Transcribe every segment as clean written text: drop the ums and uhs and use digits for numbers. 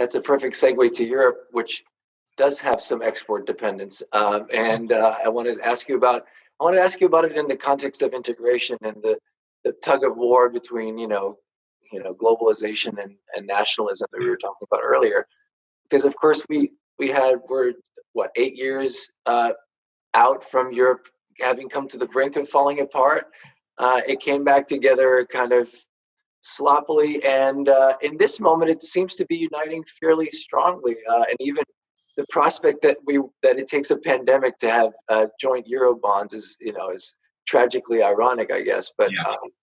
that's a perfect segue to Europe, which does have some export dependence. I wanted to ask you about it in the context of integration and the tug of war between globalization and nationalism that we were talking about earlier. Because of course we're 8 years out from Europe having come to the brink of falling apart. It came back together kind of sloppily, and in this moment it seems to be uniting fairly strongly, and even the prospect that it takes a pandemic to have joint euro bonds is tragically ironic, I guess. But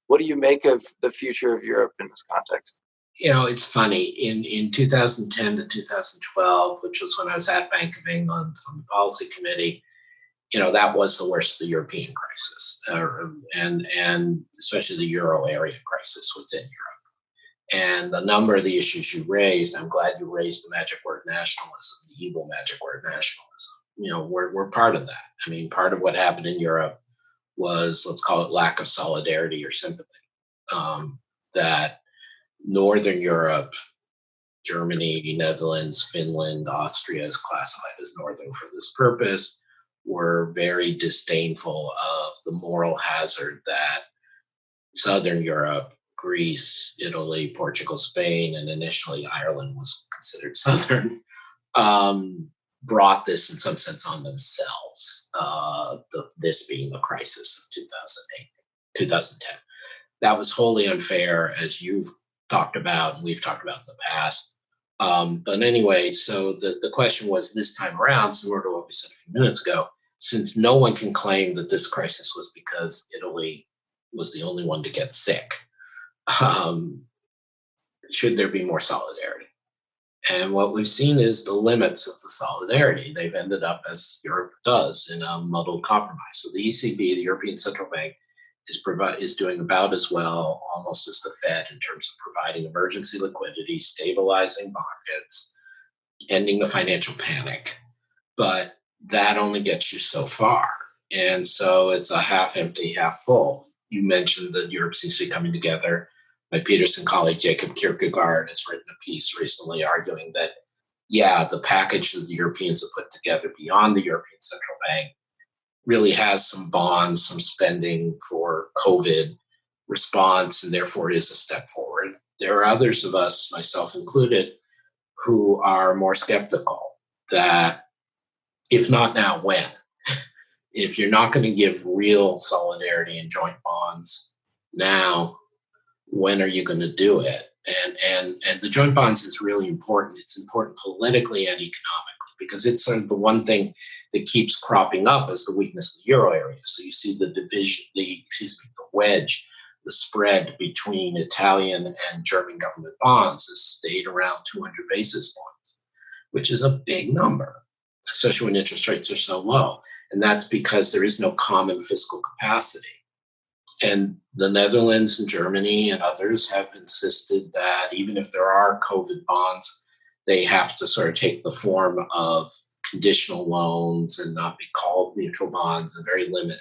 what do you make of the future of Europe in this context? It's funny. In 2010 to 2012, which was when I was at Bank of England on the policy committee, that was the worst of the European crisis, and especially the euro area crisis within Europe. And a number of the issues you raised, I'm glad you raised the magic word nationalism, the evil magic word nationalism. We're part of that. I mean, part of what happened in Europe was, let's call it lack of solidarity or sympathy. That Northern Europe, Germany, Netherlands, Finland, Austria is classified as Northern for this purpose, were very disdainful of the moral hazard that Southern Europe, Greece, Italy, Portugal, Spain, and initially Ireland was considered Southern, brought this in some sense on themselves, this being the crisis of 2008, 2010. That was wholly unfair, as you've talked about and we've talked about in the past. But anyway, so the question was this time around, similar to what we said a few minutes ago, since no one can claim that this crisis was because Italy was the only one to get sick, should there be more solidarity? And what we've seen is the limits of the solidarity. They've ended up, as Europe does, in a muddled compromise. So the ECB, the European Central Bank, is doing about as well, almost as the Fed, in terms of providing emergency liquidity, stabilizing markets, ending the financial panic. But that only gets you so far. And so it's a half empty, half full. You mentioned that Europe seems to be coming together. My Peterson colleague, Jacob Kierkegaard, has written a piece recently arguing that, the package that the Europeans have put together beyond the European Central Bank really has some bonds, some spending for COVID response, and therefore it is a step forward. There are others of us, myself included, who are more skeptical that if not now, when? If you're not going to give real solidarity and joint bonds now, when are you going to do it? And the joint bonds is really important. It's important politically and economically because it's sort of the one thing that keeps cropping up as the weakness of the euro area. So you see the division, the wedge, the spread between Italian and German government bonds has stayed around 200 basis points, which is a big number, especially when interest rates are so low. And that's because there is no common fiscal capacity. And the Netherlands and Germany and others have insisted that even if there are COVID bonds, they have to sort of take the form of conditional loans and not be called mutual bonds and very limited.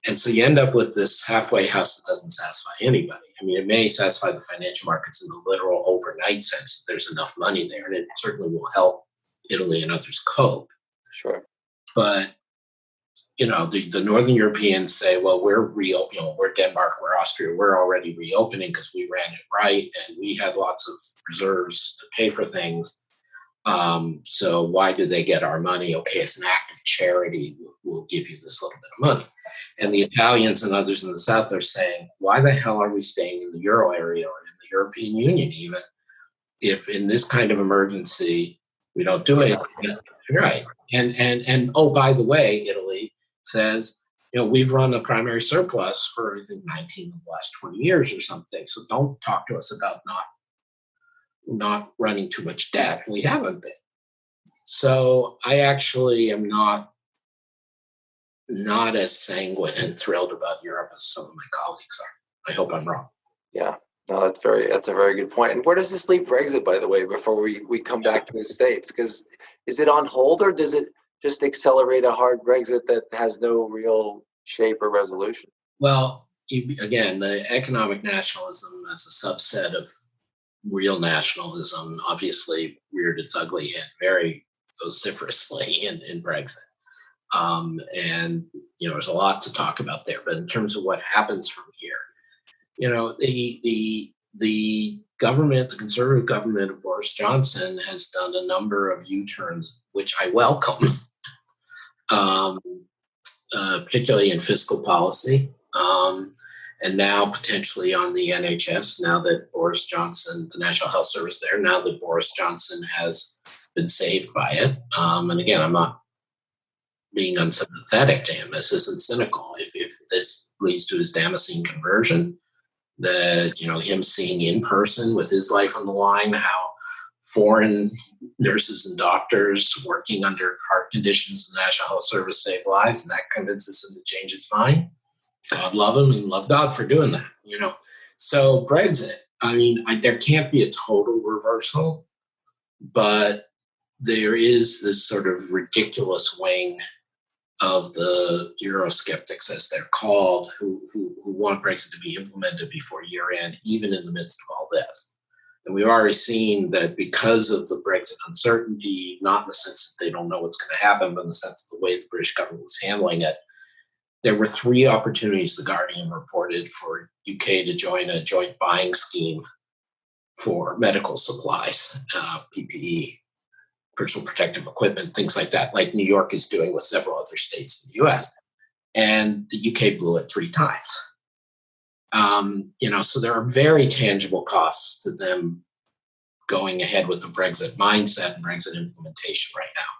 And so you end up with this halfway house that doesn't satisfy anybody. I mean, it may satisfy the financial markets in the literal overnight sense that there's enough money there, and it certainly will help Italy and others cope. Sure. But the Northern Europeans say, well, we're we're Denmark, we're Austria, we're already reopening because we ran it right and we had lots of reserves to pay for things. So why do they get our money? Okay, it's an act of charity. We'll give you this little bit of money. And the Italians and others in the South are saying, why the hell are we staying in the euro area or in the European Union even if in this kind of emergency we don't do it? Right. And oh, by the way, Italy says, we've run a primary surplus for I think 19 of the last 20 years or something. So don't talk to us about not running too much debt. We haven't been. So I actually am not as sanguine and thrilled about Europe as some of my colleagues are. I hope I'm wrong. Yeah. No, that's a very good point. And where does this leave Brexit, by the way, before we come back to the States? Because is it on hold or does it just accelerate a hard Brexit that has no real shape or resolution? Well, again, the economic nationalism as a subset of real nationalism obviously reared its ugly head very vociferously in Brexit. And there's a lot to talk about there. But in terms of what happens from here, the government, the conservative government of Boris Johnson, has done a number of U-turns, which I welcome, particularly in fiscal policy, and now potentially on the NHS. Now that Boris Johnson, the National Health Service, there, now that Boris Johnson has been saved by it, and again, I'm not being unsympathetic to him. This isn't cynical. If this leads to his Damascene conversion, that him seeing in person with his life on the line how foreign nurses and doctors working under heart conditions in the National Health Service save lives, and that convinces him to change his mind. God love him and love God for doing that. So Brexit, there can't be a total reversal, but there is this sort of ridiculous wing of the Eurosceptics, as they're called, who want Brexit to be implemented before year end, even in the midst of all this. And we've already seen that because of the Brexit uncertainty, not in the sense that they don't know what's going to happen, but in the sense of the way the British government was handling it, there were 3 opportunities, The Guardian reported, for UK to join a joint buying scheme for medical supplies, PPE, personal protective equipment, things like that, like New York is doing with several other states in the US. And the UK blew it 3 times. So there are very tangible costs to them going ahead with the Brexit mindset and Brexit implementation right now.